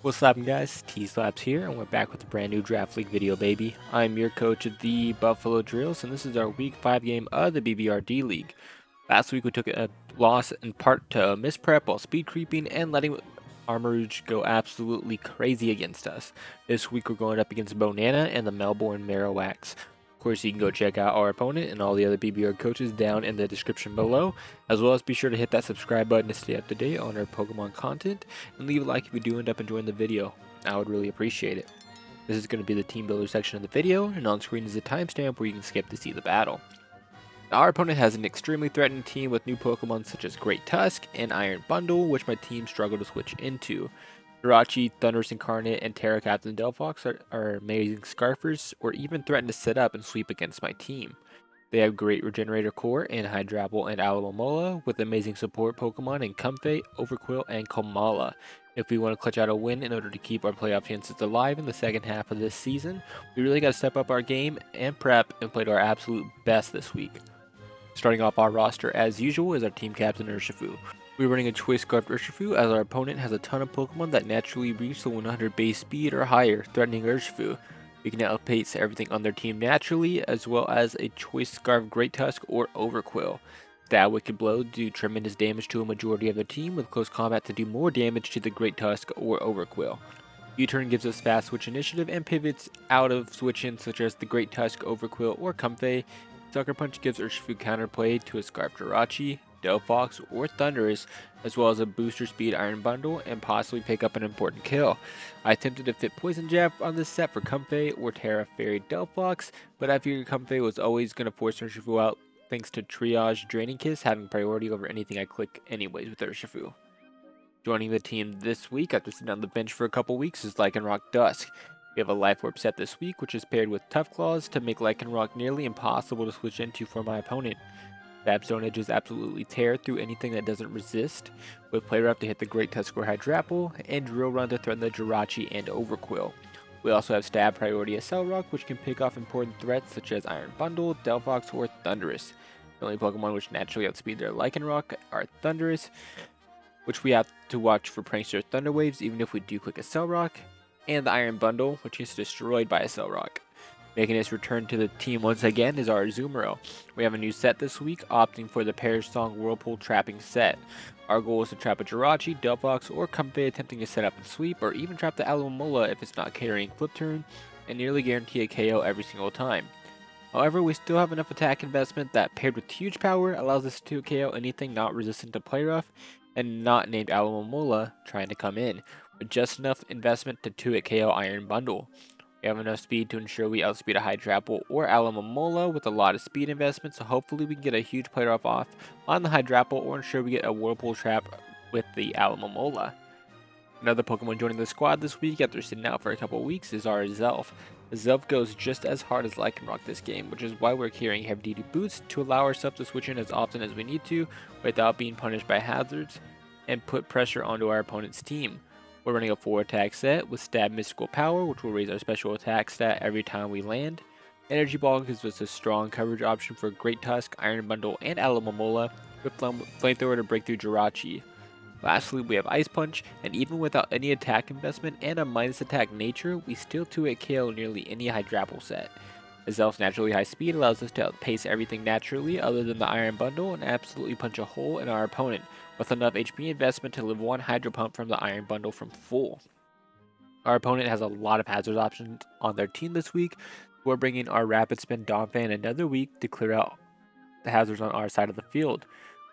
What's happening, guys? TSlaps here, and we're back with a brand new Draft League video, baby. I'm your coach of the Buffalo Drills, and this is our Week 5 game of the BBR-D League. Last week we took a loss in part to misprep while speed creeping and letting Armourouge go absolutely crazy against us. This week we're going up against Bonana and the Melbourne Marowaks. Of course, you can go check out our opponent and all the other BBR coaches down in the description below, as well as be sure to hit that subscribe button to stay up to date on our Pokemon content, and leave a like if you do end up enjoying the video. I would really appreciate it. This is going to be the team builder section of the video, and on screen is a timestamp where you can skip to see the battle. Our opponent has an extremely threatening team with new Pokemon such as Great Tusk and Iron Bundle, which my team struggled to switch into. Jirachi, Thundurus Incarnate, and TERA Delphox are amazing Scarfers, or even threaten to sit up and sweep against my team. They have great Regenerator Core in Hydrapple and Alomomola, with amazing support Pokemon in Comfey, Overqwil, and Komala. If we want to clutch out a win in order to keep our playoff chances alive in the second half of this season, we really got to step up our game and prep and play to our absolute best this week. Starting off our roster as usual is our team captain Urshifu. We're running a Choice Scarfed Urshifu as our opponent has a ton of Pokemon that naturally reach the 100 base speed or higher, threatening Urshifu. We can outpace everything on their team naturally, as well as a Choice Scarf Great Tusk or Overqwil. Stab Wicked Blow do tremendous damage to a majority of the team, with close combat to do more damage to the Great Tusk or Overqwil. U-turn gives us fast switch initiative and pivots out of switch-ins such as the Great Tusk, Overqwil, or Comfey. Sucker Punch gives Urshifu counterplay to a Scarf Jirachi, Delphox, or Thundurus, as well as a booster speed Iron Bundle and possibly pick up an important kill. I attempted to fit Poison Jab on this set for Comfey or Terra Fairy Delphox, but I figured Comfey was always going to force Urshifu out thanks to Triage Draining Kiss having priority over anything I click anyways with Urshifu. Joining the team this week after sitting on the bench for a couple weeks is Lycanroc Dusk. We have a Life Orb set this week, which is paired with Tough Claws to make Lycanroc nearly impossible to switch into for my opponent. Stab Stone Edges absolutely tear through anything that doesn't resist, with Play Rough to hit the Great Tusk or Hydrapple, and Drill Run to threaten the Jirachi and Overqwil. We also have Stab priority as Cell Rock, which can pick off important threats such as Iron Bundle, Delphox, or Thundurus. The only Pokemon which naturally outspeed their Lycanroc are Thundurus, which we have to watch for Prankster Thunder Waves even if we do click a Cell Rock, and the Iron Bundle, which is destroyed by a Cell Rock. Making its return to the team once again is our Azumarill. We have a new set this week, opting for the Perish Song Whirlpool Trapping set. Our goal is to trap a Jirachi, Delphox, or Comfey attempting to set up and sweep, or even trap the Alomomola if it's not carrying Flip Turn, and nearly guarantee a KO every single time. However, we still have enough attack investment that, paired with huge power, allows us to KO anything not resistant to Play Rough, and not named Alomomola trying to come in, with just enough investment to 2-hit KO Iron Bundle. We have enough speed to ensure we outspeed a Hydrapple or Alomomola with a lot of speed investment, so hopefully we can get a huge Play Rough off on the Hydrapple or ensure we get a Whirlpool trap with the Alomomola. Another Pokemon joining the squad this week after sitting out for a couple weeks is our Zelf. Zelf goes just as hard as Lycanroc this game, which is why we're carrying heavy duty boots to allow ourselves to switch in as often as we need to without being punished by hazards and put pressure onto our opponent's team. We're running a 4-attack set with Stab Mystical Power, which will raise our special attack stat every time we land. Energy Ball gives us a strong coverage option for Great Tusk, Iron Bundle, and Alomomola, with Flamethrower to break through Jirachi. Lastly, we have Ice Punch, and even without any attack investment and a minus attack nature, we still 2-hit KO nearly any Hydrapple set. Zelf's naturally high speed allows us to outpace everything naturally other than the Iron Bundle and absolutely punch a hole in our opponent, with enough HP investment to live one Hydro Pump from the Iron Bundle from full. Our opponent has a lot of hazard options on their team this week. We're bringing our Rapid Spin Donphan another week to clear out the hazards on our side of the field.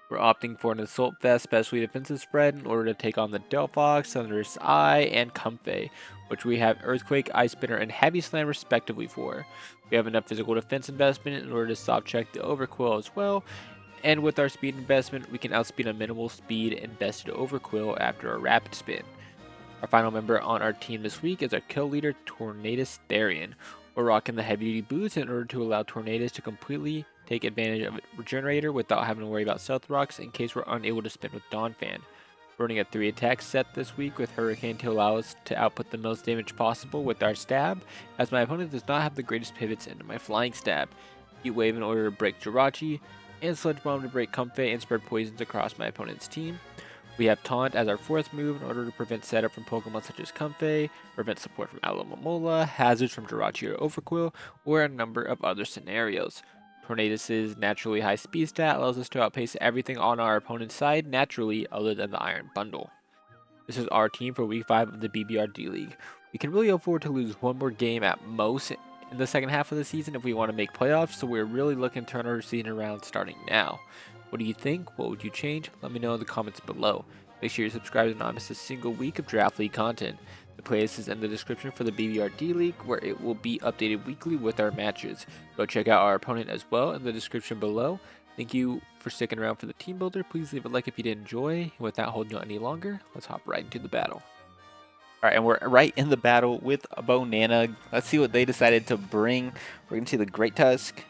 We're opting for an Assault Vest specially defensive spread in order to take on the Delphox, Thunderous Eye, and Comfey, which we have Earthquake, Ice Spinner, and Heavy Slam respectively for. We have enough physical defense investment in order to soft check the Overqwil as well, and with our speed investment, we can outspeed a minimal speed invested Overqwil after a Rapid Spin. Our final member on our team this week is our kill leader, Tornadus Therian. We're rocking the heavy duty boots in order to allow Tornadus to completely take advantage of Regenerator without having to worry about Stealth Rocks in case we're unable to spin with Donphan. We're running a 3-attack set this week with Hurricane to allow us to output the most damage possible with our Stab, as my opponent does not have the greatest pivots into my Flying Stab. Heat Wave in order to break Jirachi, and Sludge Bomb to break Comfey and spread poisons across my opponent's team. We have Taunt as our 4th move in order to prevent setup from Pokemon such as Comfey, prevent support from Alomomola, hazards from Jirachi or Overqwil, or a number of other scenarios. Tornadus' naturally high speed stat allows us to outpace everything on our opponent's side naturally other than the Iron Bundle. This is our team for Week 5 of the BBR-D League. We can really afford to lose one more game at most in the second half of the season if we want to make playoffs, so we're really looking to turn our season around starting now. What do you think? What would you change? Let me know in the comments below. Make sure you subscribe to not miss a single week of Draft League content. The playlist is in the description for the BBR-D League, where it will be updated weekly with our matches. Go check out our opponent as well in the description below. Thank you for sticking around for the team builder. Please leave a like if you did enjoy. And without holding on any longer, let's hop right into the battle. All right, and we're right in the battle with Bonana. Let's see what they decided to bring. We're going to see the Great Tusk.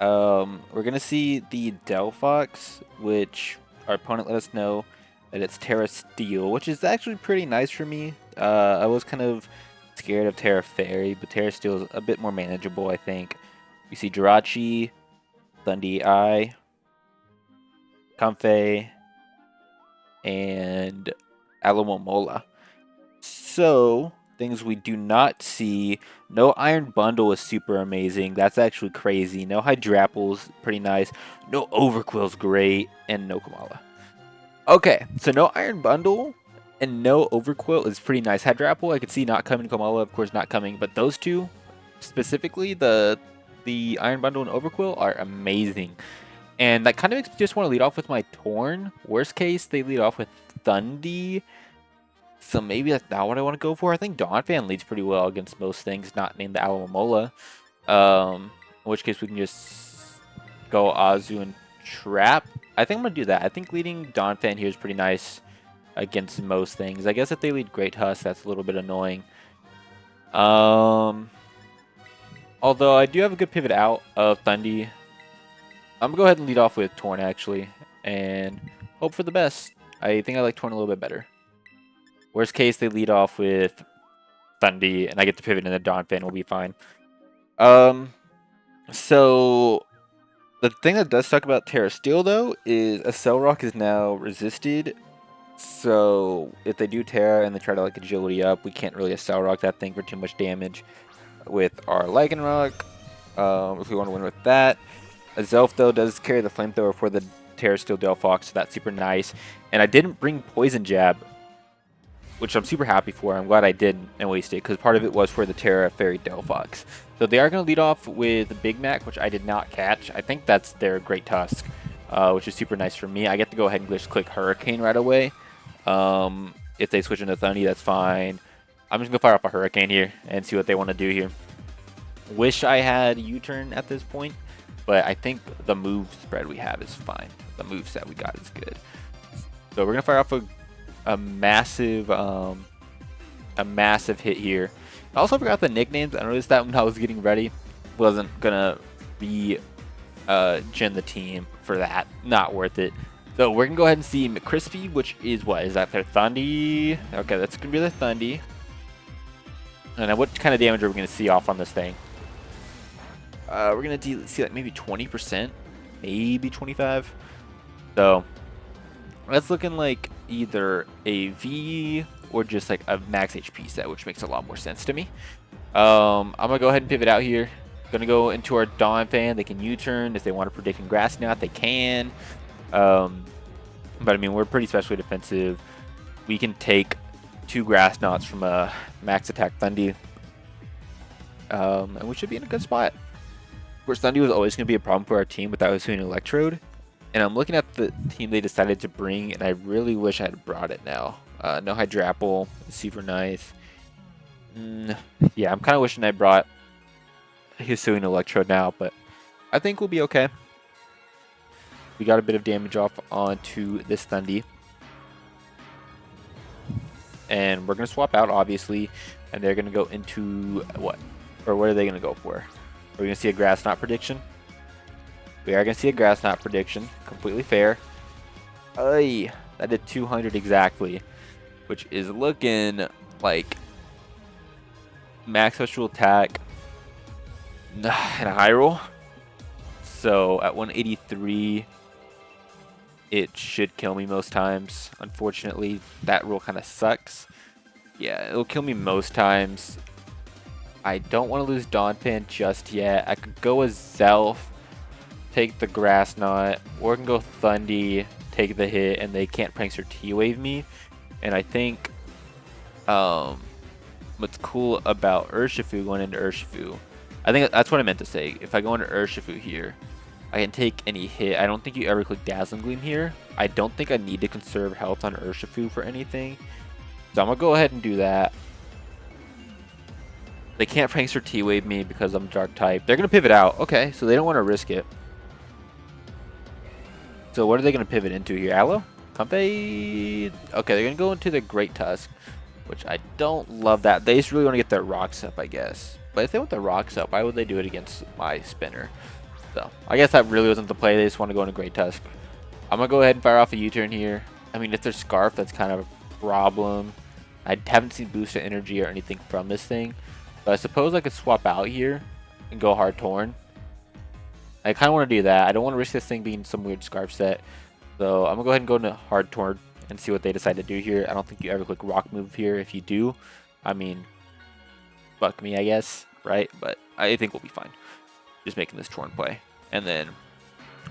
We're going to see the Delphox, which our opponent let us know that it's Terra Steel, which is actually pretty nice for me. I was kind of scared of Terra Fairy, but Terra Steel is a bit more manageable, I think. We see Jirachi, Thundee Eye, Comfey, and Alomomola. So, things we do not see. No Iron Bundle is super amazing. That's actually crazy. No Hydrapple's pretty nice. No Overqwil's great. And no Kamala. Okay, so no Iron Bundle and no Overqwil is pretty nice. Hydrapple, I could see not coming. Kamala, of course, not coming. But those two, specifically, the Iron Bundle and Overqwil are amazing. And I kind of just want to lead off with my Torn. Worst case, they lead off with Thundee. So maybe that's not what I want to go for. I think Donphan leads pretty well against most things, not named the Alomomola. In which case we can just go Azu and Trap. I think I'm going to do that. I think leading Donphan here is pretty nice against most things. I guess if they lead Great Tusk, that's a little bit annoying. Although I do have a good pivot out of Thundee. I'm going to go ahead and lead off with Torn, actually, and hope for the best. I think I like Torn a little bit better. Worst case, they lead off with Thundee, and I get to pivot into Donphan. We'll be fine. So the thing that does suck about Terra Steel, though, is a Cell Rock is now resisted. So if they do Terra and they try to like agility up, we can't really Cell Rock that thing for too much damage with our Lycanroc. If we want to win with that. Azelf, though, does carry the Flamethrower for the Terra Steel Delphox, so that's super nice. And I didn't bring Poison Jab, which I'm super happy for. I'm glad I didn't and waste it, because part of it was for the Terra Fairy Delphox. So they are going to lead off with Big Mac, which I did not catch. I think that's their Great Tusk, which is super nice for me. I get to go ahead and just click Hurricane right away. If they switch into Thundee, that's fine. I'm just going to fire off a Hurricane here and see what they want to do here. Wish I had U-turn at this point, but I think the move spread we have is fine. The move set we got is good. So we're going to fire off a massive hit here. I also forgot the nicknames. I noticed that when I was getting ready. Wasn't gonna re gen the team for that. Not worth it. So we're gonna go ahead and see McCrispy, which is what? Is that their Thundee? Okay, that's gonna be their Thundee. And then what kind of damage are we gonna see off on this thing? We're gonna see like maybe 20%, maybe 25. So that's looking like either a V or just like a max HP set, which makes a lot more sense to me. I'm gonna go ahead and pivot out here. Gonna go into our Donphan. They can U-turn if they want to predict in Grass Knot. They can. But I mean, we're pretty specially defensive. We can take 2 Grass Knots from a max attack Thundee, and we should be in a good spot. Of course, Thundee was always gonna be a problem for our team without us doing Electrode. And I'm looking at the team they decided to bring, and I really wish I had brought it now. No Hydrapple, super nice. Yeah, I'm kind of wishing I brought Hisuian Electrode now, but I think we'll be okay. We got a bit of damage off onto this Thundee. And we're going to swap out, obviously, and they're going to go into what? Or what are they going to go for? Are we going to see a Grass Knot prediction? We are going to see a Grass Knot prediction. Completely fair. Ay, that did 200 exactly, which is looking like max special attack and a high roll. So at 183, it should kill me most times. Unfortunately, that rule kind of sucks. Yeah, it'll kill me most times. I don't want to lose Dawn Pin just yet. I could go with Zelf, take the Grass Knot, or I can go Thundy, take the hit, and they can't Prankster T-Wave me. And I think what's cool about Urshifu going into Urshifu, I think that's what I meant to say. If I go into Urshifu here, I can take any hit. I don't think you ever click Dazzling Gleam here. I don't think I need to conserve health on Urshifu for anything. So I'm going to go ahead and do that. They can't Prankster T-Wave me because I'm Dark type. They're going to pivot out. Okay, so they don't want to risk it. So what are they going to pivot into here? Aloe? Comfey? Okay, they're going to go into the Great Tusk, which I don't love that. They just really want to get their rocks up, I guess. But if they want their rocks up, why would they do it against my spinner? So I guess that really wasn't the play. They just want to go into Great Tusk. I'm going to go ahead and fire off a U-turn here. I mean, if there's Scarf, that's kind of a problem. I haven't seen boosted energy or anything from this thing. But I suppose I could swap out here and go Hard Torn. I kind of want to do that. I don't want to risk this thing being some weird Scarf set. So I'm going to go ahead and go into Hard Torn and see what they decide to do here. I don't think you ever click Rock Move here. If you do, I mean, fuck me, I guess, right? But I think we'll be fine. Just making this Torn play. And then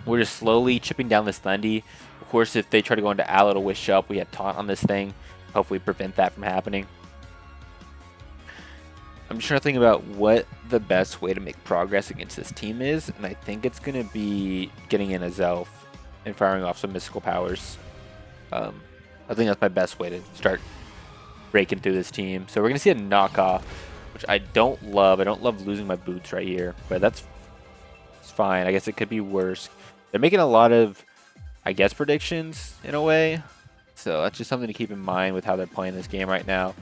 we're just slowly chipping down this Thundy. Of course, if they try to go into Aloe to Wish Up, we have Taunt on this thing. Hopefully prevent that from happening. I'm just trying to think about what the best way to make progress against this team is, and I think it's going to be getting in a Zelf and firing off some mystical powers. I think that's my best way to start breaking through this team. So we're going to see a knockoff, which I don't love. I don't love losing my boots right here, but it's fine. I guess it could be worse. They're making a lot of, I guess, predictions in a way. So that's just something to keep in mind with how they're playing this game right now.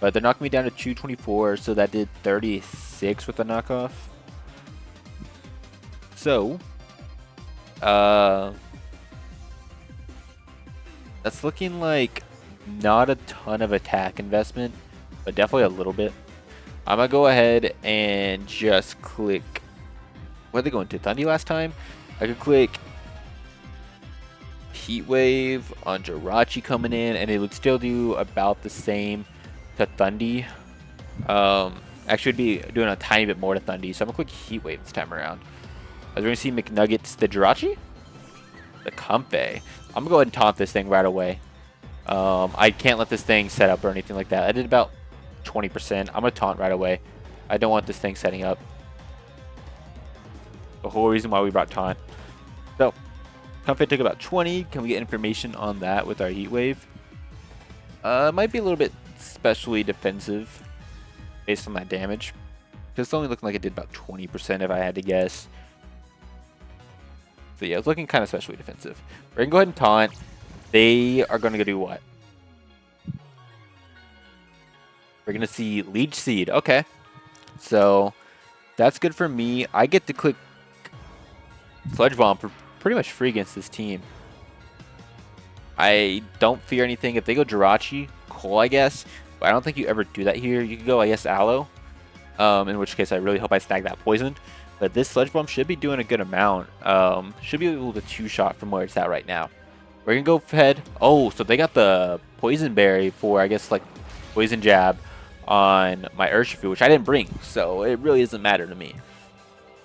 But they're knocking me down to 224, so that did 36 with the knockoff. So, that's looking like not a ton of attack investment, but definitely a little bit. I'm going to go ahead and just click, what did they go into, Thundy last time? I could click Heat Wave on Jirachi coming in, and it would still do about the same to Thundy. Actually, would be doing a tiny bit more to Thundy, so I'm gonna click Heat Wave this time around. As we're gonna see McNuggets, the Jirachi, the Comfey. I'm gonna go ahead and taunt this thing right away. I can't let this thing set up or anything like that. I did about 20%. I'm gonna taunt right away. I don't want this thing setting up. The whole reason why we brought taunt. So, Comfey took about 20. Can we get information on that with our Heat Wave? Might be a little bit specially defensive based on that damage. It's only looking like it did about 20% if I had to guess. So yeah, it's looking kind of specially defensive. We're gonna go ahead and taunt. They are gonna go do what? We're gonna see Leech Seed. Okay. So that's good for me. I get to click Sludge Bomb for pretty much free against this team. I don't fear anything. If they go Jirachi, cool, I guess. But I don't think you ever do that here. You could go, I guess, Aloe. In which case, I really hope I snag that poison. But this Sludge Bomb should be doing a good amount. Should be able to two-shot from where it's at right now. We're going to go Fed. Oh, so they got the Poison Berry for, I guess, like, Poison Jab on my Urshifu, which I didn't bring. So it really doesn't matter to me.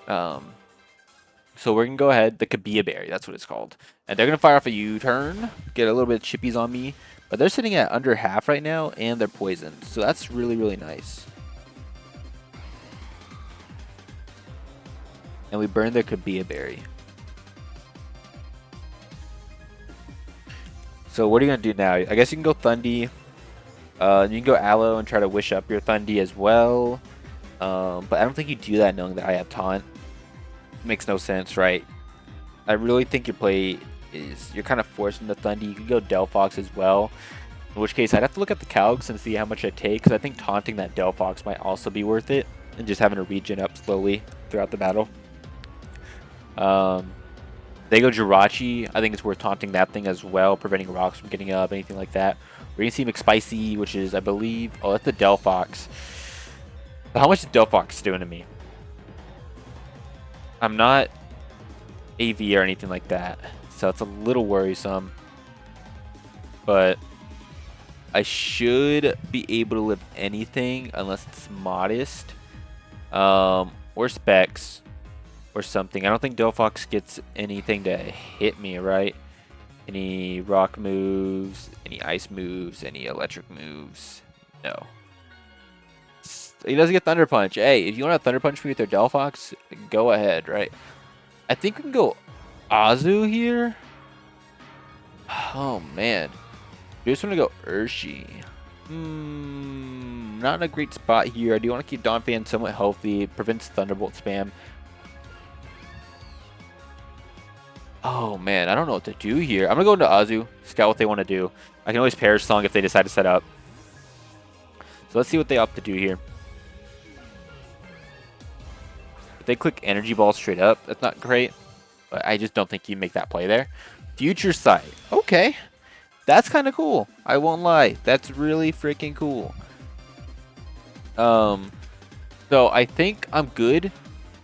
So we're going to go ahead, the Kabia Berry, that's what it's called. And they're going to fire off a U-turn, get a little bit of chippies on me. But they're sitting at under half right now, and they're poisoned. So that's really, really nice. And we burned their Kabia Berry. So what are you going to do now? I guess you can go Thundy. You can go Aloe and try to wish up your Thundy as well. But I don't think you do that knowing that I have Taunt. Makes no sense, right? I really think your play is you're kind of forcing the Thundy. You can go Delphox as well. In which case, I'd have to look at the calcs and see how much I take, because I think taunting that Delphox might also be worth it, and just having to regen up slowly throughout the battle. They go Jirachi. I think it's worth taunting that thing as well, preventing rocks from getting up, anything like that. We're going to see McSpicy, which is, I believe... Oh, that's the Delphox. But how much is Delphox doing to me? I'm not AV or anything like that. so it's a little worrisome. But I should be able to live anything unless it's modest. Or specs or something. I don't think Delphox gets anything to hit me, right? Any rock moves, any ice moves, any electric moves? No. He doesn't get Thunder Punch. Hey, if you want to Thunder Punch me with your Delphox, go ahead, right? I think we can go Azu here. Oh, man. I just want to go Urshi. Not in a great spot here. I do want to keep Donphan somewhat healthy. It prevents Thunderbolt spam. Oh, man. I don't know what to do here. I'm going to go into Azu. Scout what they want to do. I can always Perish Song if they decide to set up. So let's see what they opt to do here. If they click Energy Ball straight up, that's not great. But I just don't think you make that play there. Future Sight. Okay. That's kind of cool. I won't lie. That's really freaking cool. So I think I'm good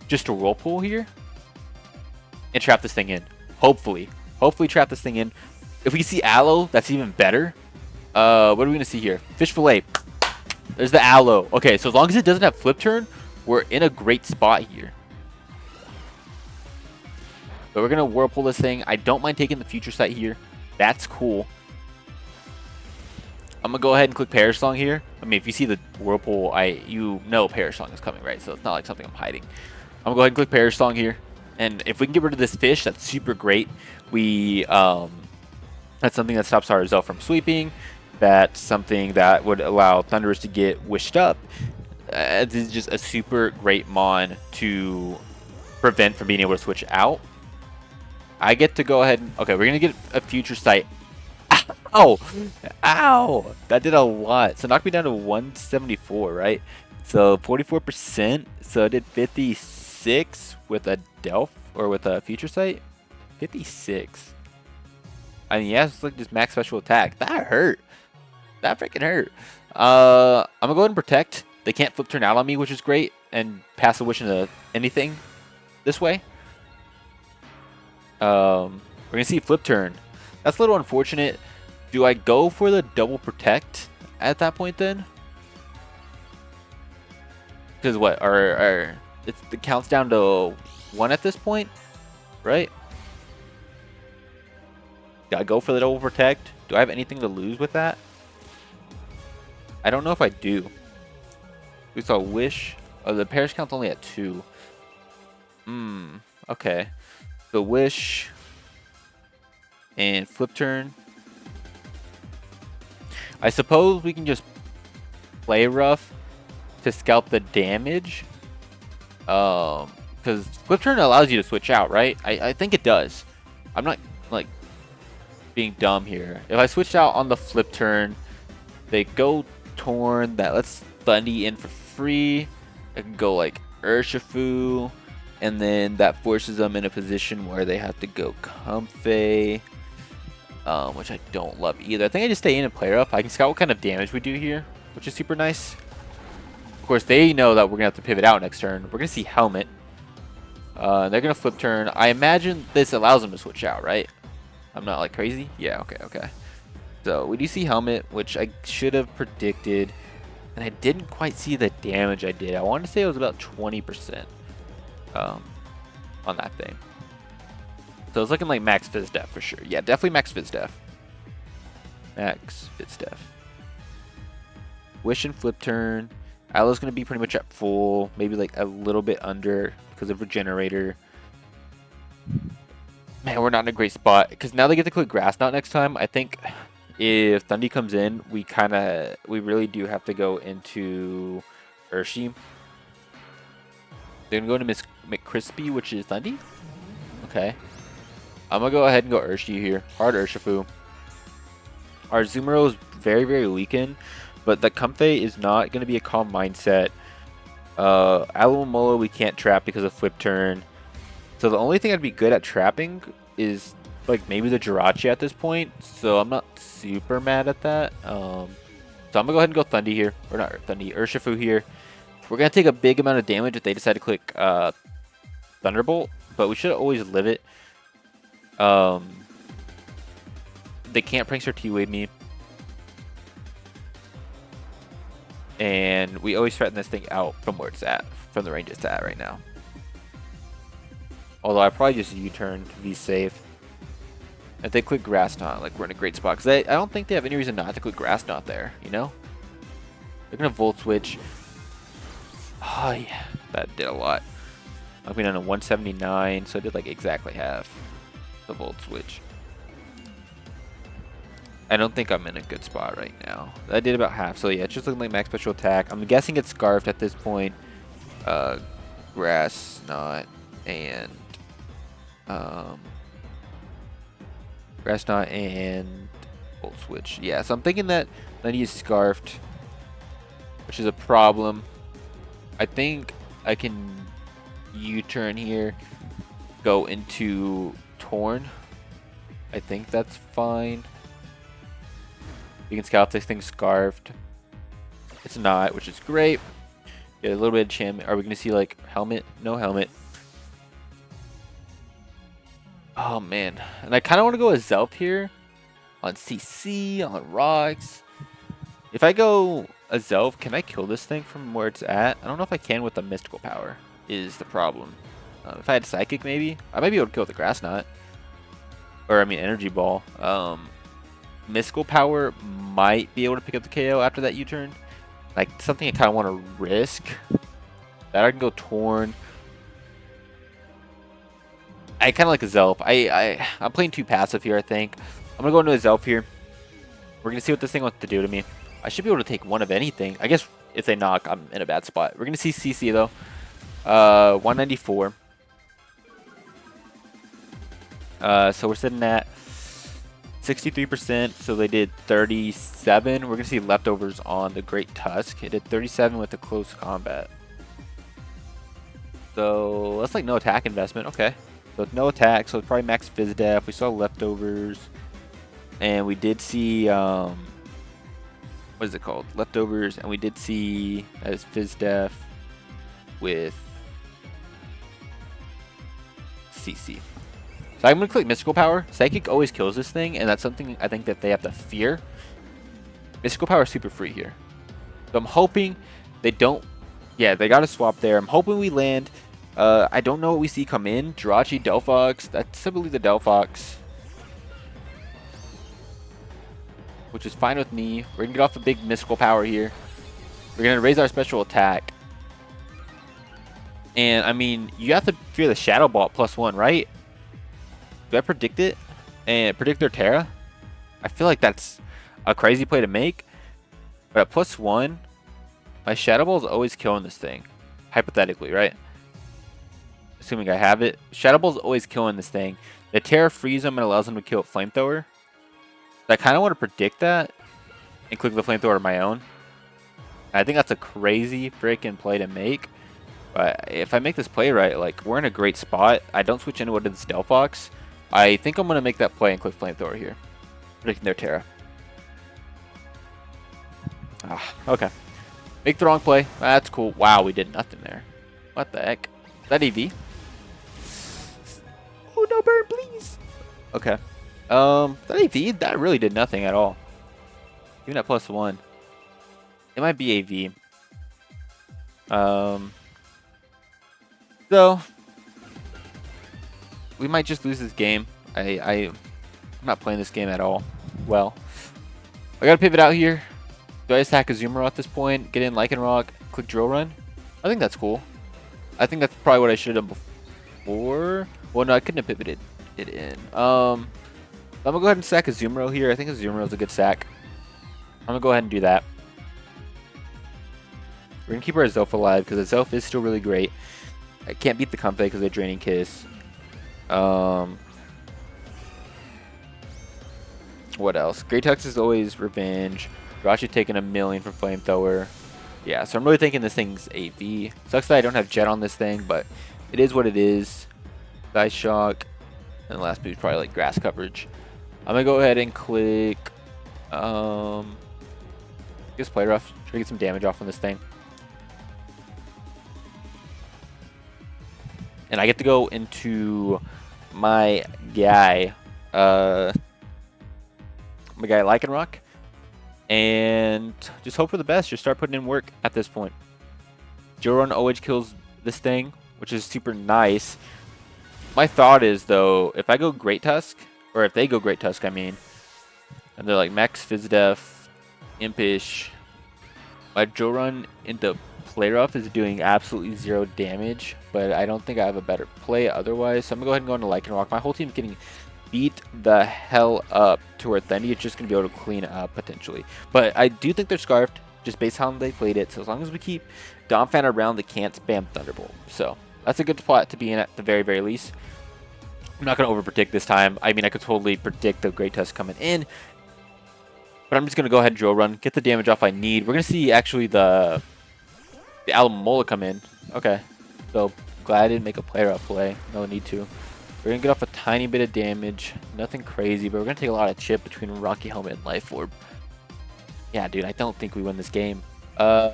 just to Whirlpool here and trap this thing in. Hopefully trap this thing in. If we see Aloe, that's even better. What are we going to see here? Fish Fillet. There's the Aloe. Okay, so as long as it doesn't have Flip Turn, we're in a great spot here. But we're going to Whirlpool this thing. I don't mind taking the Future Sight here. That's cool. I'm going to go ahead and click Perish Song here. I mean, if you see the Whirlpool, you know Perish Song is coming, right? So it's not like something I'm hiding. I'm going to go ahead and click Perish Song here. And if we can get rid of this fish, that's super great. That's something that stops our Zel from sweeping. That's something that would allow Thundurus to get wished up. This is just a super great mon to prevent from being able to switch out. I get to go ahead and... Okay, we're going to get a Future Sight. Ow! Ow! That did a lot. So knocked me down to 174, right? So 44%. So I did 56 with a Delph or with a Future Sight. 56. I mean, yeah, it's like just max special attack. That hurt. That freaking hurt. I'm gonna go ahead and protect. They can't Flip Turn out on me, which is great, and pass a wish into anything this way. We're gonna see Flip Turn. That's a little unfortunate. Do I go for the double protect at that point then? Because what? It counts down to 1 at this point, right? Do I go for the double protect? Do I have anything to lose with that? I don't know if I do. We saw Wish. Oh, the Perish count's only at 2. Okay. So Wish and Flip Turn. I suppose we can just play rough to scalp the damage. Because Flip Turn allows you to switch out, right? I think it does. I'm not like being dumb here. If I switch out on the Flip Turn, they go Torn. That lets Thundy in for free. I can go like Urshifu, and then that forces them in a position where they have to go Comfey. Which I don't love either. I think I just stay in and play rough. I can scout what kind of damage we do here, which is super nice. Of course, they know that we're going to have to pivot out next turn. We're going to see Helmet. They're going to Flip Turn. I imagine this allows them to switch out, right? I'm not like crazy? Yeah, okay. So we do see Helmet, which I should have predicted. And I didn't quite see the damage I did. I wanted to say it was about 20% on that thing. So it's looking like max Fizz Def for sure. Yeah, definitely max Fizz Def. Max Fizz Def. Wish and Flip Turn. Aloe's going to be pretty much at full. Maybe like a little bit under because of Regenerator. Man, we're not in a great spot. Because now they get to click Grass Knot next time. I think if Thundy comes in, we really do have to go into Urshi. They're going to go into McCrispy, which is Thundy. Okay. I'm going to go ahead and go Urshi here. Hard Urshifu. Our Zumaro is very, very weakened, but the Comfey is not going to be a calm mindset. Alomola we can't trap because of Flip Turn. So the only thing I'd be good at trapping is like maybe the Jirachi at this point. So I'm not super mad at that. So I'm going to go ahead and go Thundy here. Or not Thundy, Urshifu here. We're going to take a big amount of damage if they decide to click Thunderbolt, but we should always live it. They can't prankster T-Wave me. And we always threaten this thing out from where it's at, from the range it's at right now. Although I probably just U-turn to be safe. If they click Grass Knot, like, we're in a great spot. Because I don't think they have any reason not to click Grass Knot there, you know? They're going to Volt Switch. Oh, yeah. That did a lot. I'm going on a 179, so it did, like, exactly half the Volt Switch. I don't think I'm in a good spot right now. That did about half, so yeah, it's just looking like max special attack. I'm guessing it's Scarfed at this point. Grass Knot and... Grass Knot and Volt Switch. Yeah, so I'm thinking that I need Scarfed, which is a problem. I think I can U-turn here, go into Torn. I think that's fine. You can scout this thing Scarfed. It's not, which is great. Get a little bit of enchantment. Are we going to see, like, helmet? No helmet. Oh, man. And I kind of want to go with Zelf here. On CC, on rocks. If I go a Zelf, can I kill this thing from where it's at? I don't know if I can with the mystical power, is the problem. If I had Psychic, maybe. I might be able to kill with the Grass Knot. Or, I mean, Energy Ball. Mystical power might be able to pick up the KO after that U-turn. Like, something I kind of want to risk. That I can go Torn. I kind of like a Zelf. I'm playing too passive here, I think. I'm going to go into a Zelf here. We're going to see what this thing wants to do to me. I should be able to take one of anything. I guess if they knock, I'm in a bad spot. We're going to see CC, though. 194. So we're sitting at 63%, so they did 37. We're going to see leftovers on the Great Tusk. It did 37 with the close combat. So that's like no attack investment. Okay. So it's no attack, so it's probably max Fizz Def. We saw leftovers. And we did see, what is it called? Leftovers. And we did see as Fizz Def with CC. So I'm going to click Mystical Power. Psychic always kills this thing, and that's something I think that they have to fear. Mystical Power is super free here. So I'm hoping they don't... Yeah, they got to swap there. I'm hoping we land... I don't know what we see come in. Jirachi, Delphox. That's, I believe, the Delphox. Which is fine with me. We're going to get off a big Mystical Power here. We're going to raise our special attack. And, I mean, you have to fear the Shadow Ball at +1, right? Do I predict it and predict their Terra? I feel like that's a crazy play to make. But at +1, my Shadow Ball is always killing this thing. Hypothetically, right? Assuming I have it. Shadow Ball is always killing this thing. The Terra frees him and allows him to kill a Flamethrower. I kind of want to predict that and click the Flamethrower to my own. I think that's a crazy freaking play to make. But if I make this play right, like, we're in a great spot. I don't switch into what is Delphox. I think I'm going to make that play and click Flamethrower here. Predicting their Terra. Ah, okay. Make the wrong play. That's cool. Wow, we did nothing there. What the heck? Is that EV? Oh, no burn, please. Okay. That AV, that really did nothing at all. Even at +1. It might be AV. So we might just lose this game. I'm not playing this game at all. Well, I gotta pivot out here. Do I attack Azumarill at this point? Get in Lycanroc, click Drill Run? I think that's cool. I think that's probably what I should have done before. Well, no, I couldn't have pivoted it in. I'm gonna go ahead and sack Azumarill here. I think Azumarill is a good sack. I'm gonna go ahead and do that. We're gonna keep our Zelf alive because the Zelf is still really great. I can't beat the Comfey because of Draining Kiss. What else? Great Tux is always Revenge. Jirachi taking 1,000,000 from Flamethrower. Yeah, so I'm really thinking this thing's AV. Sucks that I don't have Jet on this thing, but it is what it is. Ice Shock. And the last move is probably like Grass Coverage. I'm going to go ahead and click... I guess Play Rough. Try to get some damage off on this thing. And I get to go into my guy. my guy Lycanroc, and just hope for the best. Just start putting in work at this point. Joran always kills this thing, which is super nice. My thought is, though, if I go Great Tusk, or if they go Great Tusk, I mean, and they're like Max Fizdef, Impish, my Joran into Play Rough is doing absolutely 0 damage, but I don't think I have a better play otherwise. So I'm going to go ahead and go into Lycanroc. My whole team's getting beat the hell up to where Thundy is just going to be able to clean up potentially. But I do think they're Scarfed, just based on how they played it. So as long as we keep Donphan around, they can't spam Thunderbolt. So that's a good spot to be in at the very, very least. I'm not going to over-predict this time. I mean, I could totally predict the Great Tusk coming in. But I'm just going to go ahead and Drill Run, get the damage off I need. We're going to see actually the Alomomola come in. Okay. So glad I didn't make a player up play. No need to. We're going to get off a tiny bit of damage. Nothing crazy, but we're going to take a lot of chip between Rocky Helmet and Life Orb. Yeah, dude, I don't think we win this game. I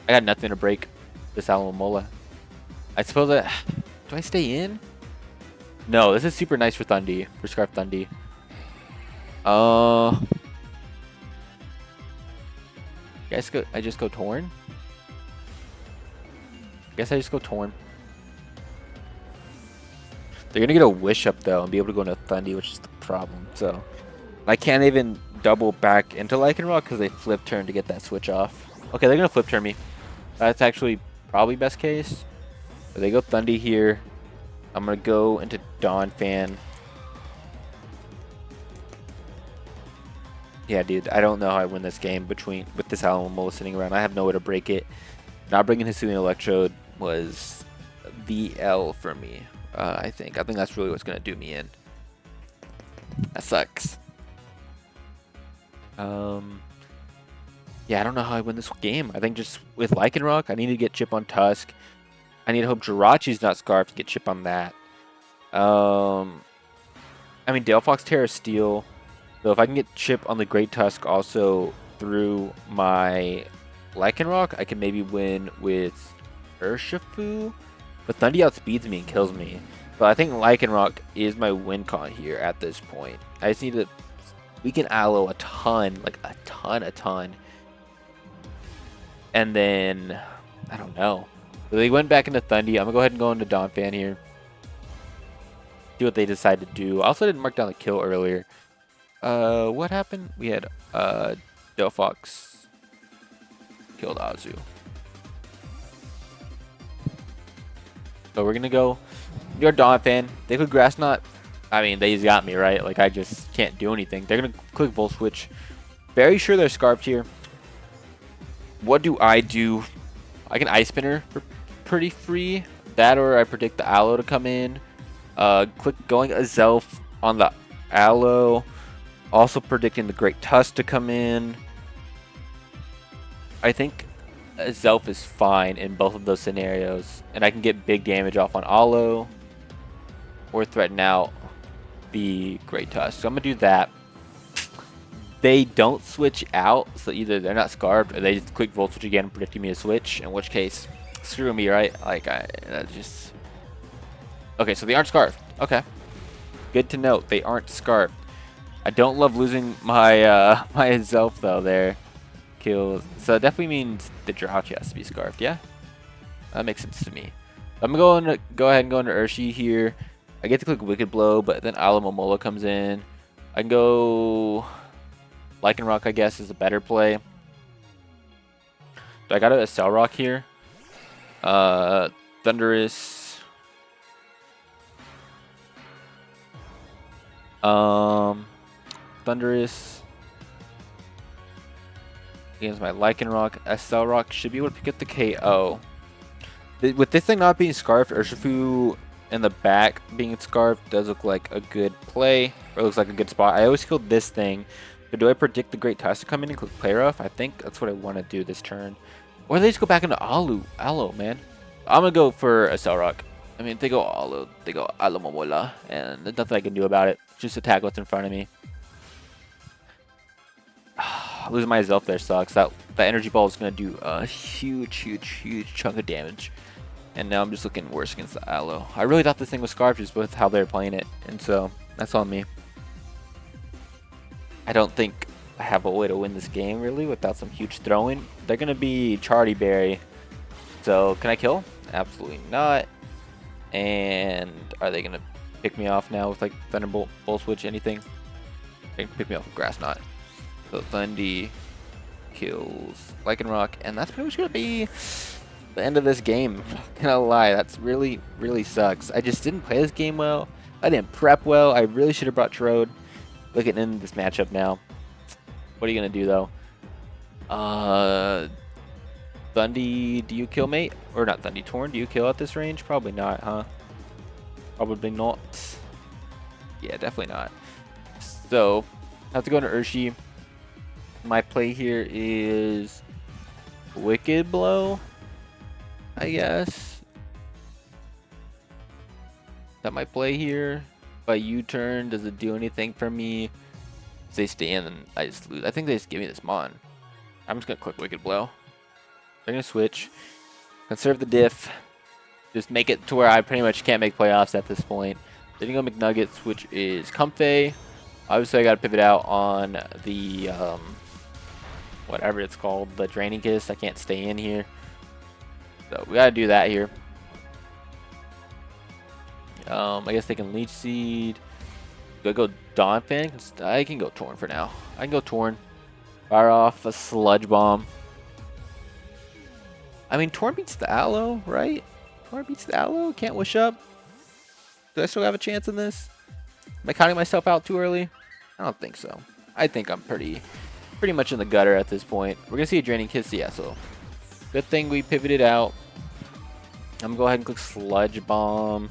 got nothing to break this Alomomola. I suppose do I stay in? No, this is super nice for Thundy, for Scarf Thundy. I just go Torn? Guess I just go Torn. They're gonna get a Wish up though and be able to go into Thundy, which is the problem. So I can't even double back into Lycanroc because they flip turn to get that switch off. Okay, they're gonna flip turn me. That's actually probably best case. But they go Thundy here. I'm gonna go into Donphan. Yeah, dude, I don't know how I win this game with this Alomomola sitting around. I have no way to break it. Not bringing Hisuian Electrode was the L for me. I think that's really what's gonna do me in. That sucks. Yeah, I don't know how I win this game. I think just with Lycanroc, I need to get chip on Tusk. I need to hope Jirachi's not Scarfed to get chip on that. I mean, Delphox, TERA Steel. So if I can get chip on the Great Tusk also through my Lycanroc, I can maybe win with Urshifu. But Thundy outspeeds me and kills me. But I think Lycanroc is my win con here at this point. I just need to weaken Aloe a ton, like a ton. And then, I don't know. So they went back into Thundy. I'm going to go ahead and go into Donphan here. See what they decide to do. I also didn't mark down the kill earlier. What happened? We had Delphox killed Azu. So we're gonna go your Donphan. They click Grass Knot. I mean, they just got me, right? Like I just can't do anything. They're gonna click Volt Switch. Very sure they're Scarfed here. What do? I can Ice Spinner for pretty free. That or I predict the Aloe to come in. Click going Azelf on the Aloe. Also predicting the Great Tusk to come in. I think Zelf is fine in both of those scenarios. And I can get big damage off on Aloe. Or threaten out the Great Tusk. So I'm going to do that. They don't switch out. So either they're not Scarfed or they just quick Volt Switch again predicting me to switch. In which case, screw me, right? Like, just... Okay, so they aren't Scarfed. Okay. Good to note. They aren't Scarfed. I don't love losing my my Zelf though there. Kills. So it definitely means the Jirachi has to be Scarfed, yeah? That makes sense to me. I'm going to go ahead and go into Urshi here. I get to click Wicked Blow, but then Alomomola comes in. I can go Lycanroc, I guess, is a better play. Do I got a Cellrock here? Thundurus. Thundurus against my Lycanroc. Cellrock should be able to pick up the KO. With this thing not being Scarfed, Urshifu in the back being Scarfed does look like a good play, or looks like a good spot. I always killed this thing, but do I predict the Great Tusk to come in and click Play Rough? I think that's what I want to do this turn. Or they just go back into Aloe, man. I'm going to go for a Cellrock. I mean, if they go Aloe, they go Alomomola, and there's nothing I can do about it. Just attack what's in front of me. Losing my Zelf there sucks. That energy ball is going to do a huge chunk of damage. And now I'm just looking worse against the Aloe. I really thought this thing was Scarfed just with how they're playing it. And so, that's on me. I don't think I have a way to win this game really without some huge throwing. They're gonna be Charlie Berry. So can I kill? Absolutely not. And are they gonna pick me off now with like Thunderbolt, Bull Switch, anything? They can pick me off with Grass Knot. So Thundy kills Lycanroc, and that's pretty much gonna be the end of this game. Not gonna lie, that's really sucks. I just didn't play this game well. I didn't prep well. I really should have brought Trode. Look at in this matchup now. What are you gonna do though? Thundy, do you kill, mate? Or not Thundy, Torn, do you kill at this range? Probably not, huh? Probably not. Yeah, definitely not. So, I have to go into Urshi. My play here is Wicked Blow, I guess. Is that my play here? If I U-turn, does it do anything for me? If they stay in, then I just lose. I think they just give me this Mon. I'm just gonna click Wicked Blow. They're gonna switch. Conserve the diff. Just make it to where I pretty much can't make playoffs at this point. Then you go McNuggets, which is Comfey. Obviously, I gotta pivot out on the whatever it's called, the Draining Kiss. I can't stay in here, so we gotta do that here. I guess they can Leech Seed. Do I go Donphan? I can go Torn for now. I can go Torn. Fire off a Sludge Bomb. I mean, Torn beats the Aloe, right? Torn beats the Aloe? Can't Wish Up? Do I still have a chance in this? Am I counting myself out too early? I don't think so. I think I'm pretty much in the gutter at this point. We're going to see a Draining Kiss, yeah, so good thing we pivoted out. I'm going to go ahead and click Sludge Bomb.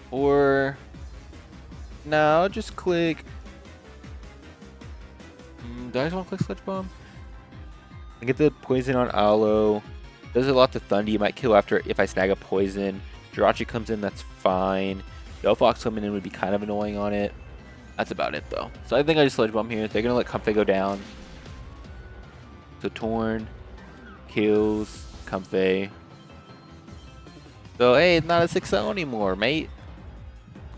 Or no, just click. Do I just want to click Sludge Bomb? I get the poison on Aloe. Does a lot to Thundy. Might kill after if I snag a poison. Jirachi comes in, that's fine. Delphox coming in would be kind of annoying on it. That's about it though. So I think I just Sludge Bomb here. They're gonna let Comfey go down. So Torn kills Comfey. So hey, it's not a 6-0 anymore, mate.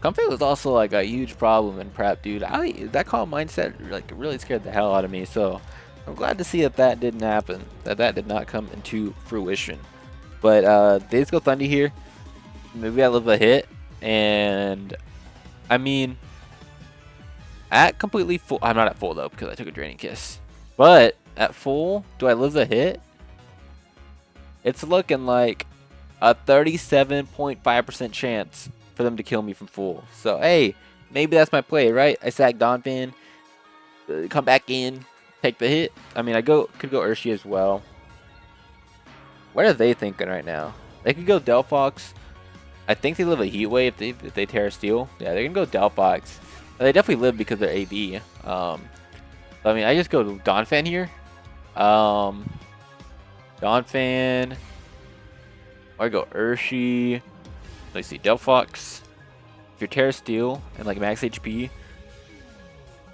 Comfey was also like a huge problem in prep, dude. That calm mindset like really scared the hell out of me. So I'm glad to see that didn't happen. That did not come into fruition. But they just go Thundy here. Maybe I live a hit. And I mean, at completely full, I'm not at full though because I took a Draining Kiss. But at full, do I live the hit? It's looking like a 37.5% chance for them to kill me from full. So hey, maybe that's my play, right? I sack Donphan, come back in, take the hit. I mean, could go Urshi as well. What are they thinking right now? They could go Delphox. I think they live a Heat Wave if they TERA Steel. Yeah, they're gonna go Delphox. They definitely live because they're AB. I mean, I just go Donphan here. Donphan. Or I go Urshi. Let's see, Delphox. If you're TERA Steel and like max HP,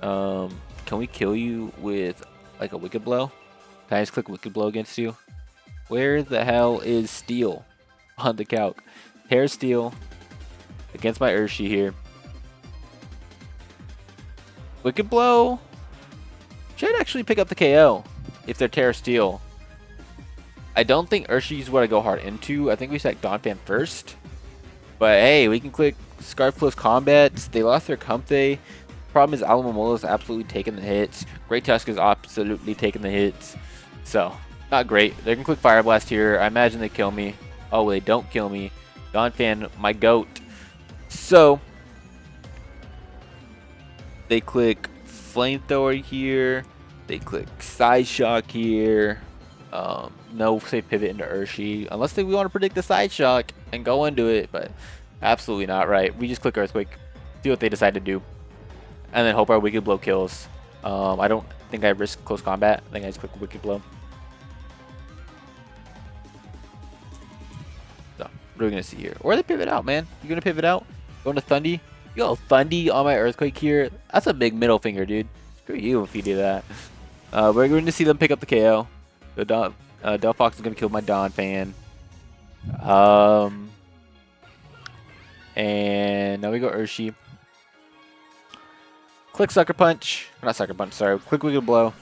can we kill you with like a Wicked Blow? Can I just click Wicked Blow against you? Where the hell is Steel on the calc? TERA Steel against my Urshi here. Wicked Blow should actually pick up the KO if they're TERA Steel. I don't think Urshi's what I go hard into. I think we sack Donphan first. But hey, we can click Scarf Plus Combats. They lost their Comfey. Problem is Alamomola's absolutely taking the hits. Great Tusk is absolutely taking the hits. So, not great. They can click Fire Blast here. I imagine they kill me. Oh, they don't kill me. Donphan, my goat. So, they click Flamethrower here. They click Side Shock here. No safe pivot into Urshi. Unless we want to predict the Side Shock and go into it. But absolutely not right. We just click Earthquake. See what they decide to do. And then hope our Wicked Blow kills. I don't think I risk close combat. I think I just click Wicked Blow. So, what are we going to see here? Or they pivot out, man. You're going to pivot out? Going to Thundy? You go Thundy on my Earthquake here. That's a big middle finger, dude. Screw you if you do that. We're going to see them pick up the KO. So Delphox is going to kill my Donphan. And now we go Urshi. Click Sucker Punch. Not Sucker Punch, sorry. Click Wicked Blow.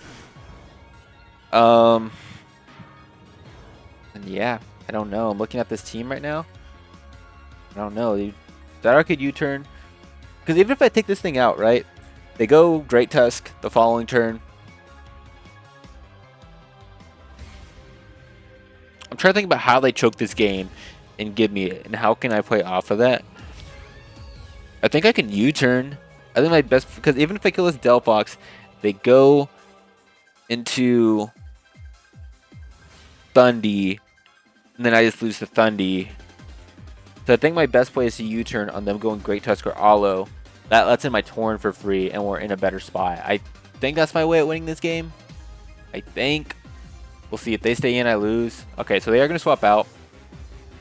And yeah, I don't know. I'm looking at this team right now. I don't know, dude. That Arcade U-turn. Because even if I take this thing out, right? They go Great Tusk the following turn. I'm trying to think about how they choke this game and give me it. And how can I play off of that? I think I can U-turn. I think my best... Because even if I kill this Delphox, they go into Thundy. And then I just lose to Thundy. So I think my best play is to U-turn on them going Great Tusk or Aloe. That lets in my Torn for free, and we're in a better spot. I think that's my way of winning this game. I think. We'll see. If they stay in, I lose. Okay, so they are going to swap out.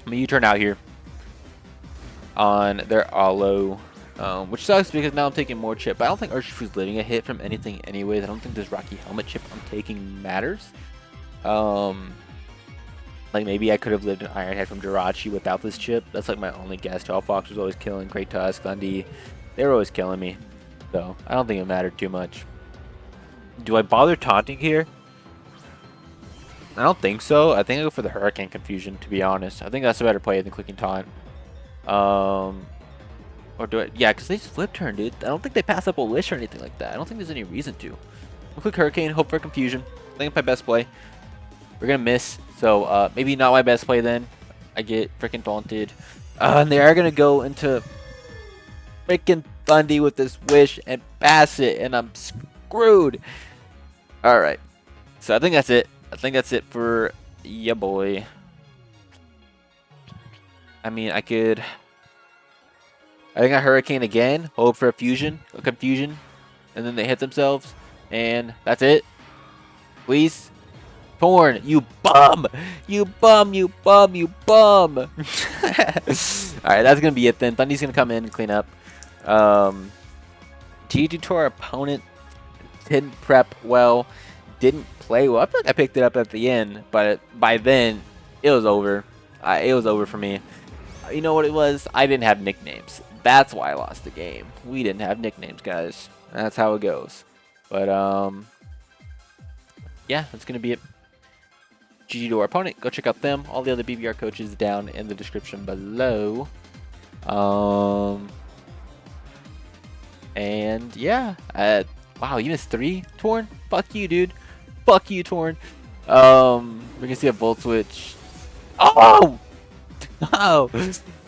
I'm going to U-turn out here on their Aloe, which sucks because now I'm taking more chip. But I don't think Urshifu's living a hit from anything anyways. I don't think this Rocky Helmet chip I'm taking matters. Like, maybe I could have lived an Iron Head from Jirachi without this chip. That's, like, my only guess. Delphox was always killing. Great Tusk, Thundy. They were always killing me. So, I don't think it mattered too much. Do I bother taunting here? I don't think so. I think I go for the Hurricane Confusion, to be honest. I think that's a better play than clicking taunt. Or do I? Yeah, because they just flip turn, dude. I don't think they pass up a wish or anything like that. I don't think there's any reason to. We'll click Hurricane, hope for Confusion. I think it's my best play. We're going to miss. So, maybe not my best play then. I get freaking taunted. And they are going to go into freaking Thundy with this wish and pass it. And I'm screwed. Alright. So, I think that's it. I think that's it for ya boy. I mean, I think I Hurricane again. Hope for a confusion. And then they hit themselves. And that's it. Please. Torn, you bum! You bum, you bum, you bum! Alright, that's gonna be it then. Thundy's gonna come in and clean up. GG to our opponent. Didn't prep well. Didn't play well. I feel like I picked it up at the end, but by then, it was over. It was over for me. You know what it was? I didn't have nicknames. That's why I lost the game. We didn't have nicknames, guys. That's how it goes. But, yeah, that's gonna be it. GG to our opponent. Go check out them. All the other BBR coaches down in the description below. And yeah. Wow, you missed 3, Torn? Fuck you, dude. Fuck you, Torn. We're gonna see a Volt Switch. Oh! Oh!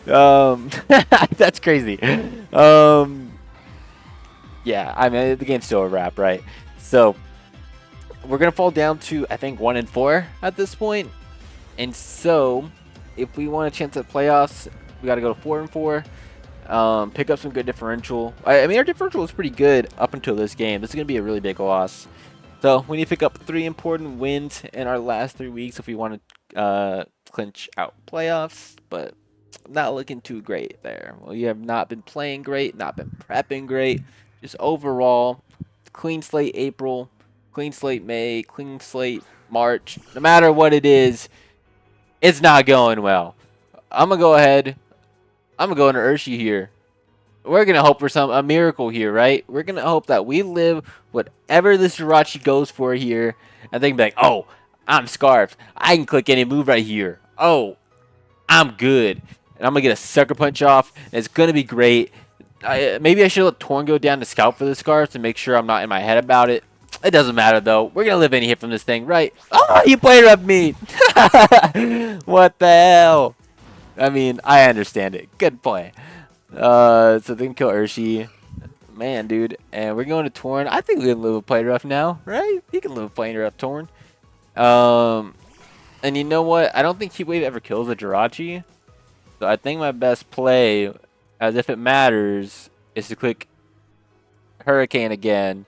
That's crazy. Yeah, I mean, the game's still a wrap, right? So, we're going to fall down to, I think, 1 and 4 at this point. And so, if we want a chance at playoffs, we got to go to 4 and 4. Pick up some good differential. I mean, our differential was pretty good up until this game. This is going to be a really big loss. So, we need to pick up 3 important wins in our last 3 weeks if we want to clinch out playoffs. But not looking too great there. Well, you have not been playing great, not been prepping great. Just overall, clean slate April. Clean slate May, clean slate March. No matter what it is, it's not going well. I'm going to go ahead. I'm going to go into Urshi here. We're going to hope for a miracle here, right? We're going to hope that we live whatever this Jirachi goes for here. And they can be like, oh, I'm scarfed. I can click any move right here. Oh, I'm good. And I'm going to get a Sucker Punch off. And it's going to be great. Maybe I should let Torn go down to scout for the scarf to make sure I'm not in my head about it. It doesn't matter, though. We're going to live any hit from this thing, right? Oh, you played up me. What the hell? I mean, I understand it. Good play. So they can kill Urshi. Man, dude. And we're going to Torn. I think we can live with play rough now, right? You can live with playing rough, Torn. And you know what? I don't think Heat Wave ever kills a Jirachi. So I think my best play, as if it matters, is to click Hurricane again.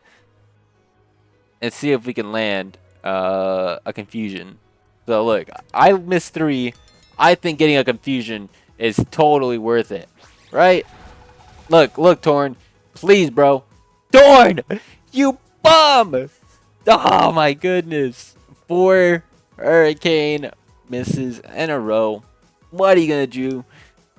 And see if we can land a confusion. So look, I missed 3. I think getting a confusion is totally worth it, right? Look, Torn, please, bro, Torn, you bum! Oh my goodness, 4 Hurricane misses in a row. What are you gonna do?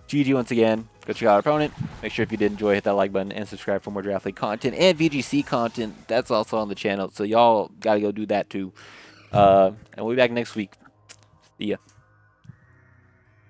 GG once again. Go check out our opponent. Make sure if you did enjoy, hit that like button and subscribe for more Draft League content and VGC content. That's also on the channel, so y'all gotta go do that too. And we'll be back next week. See ya.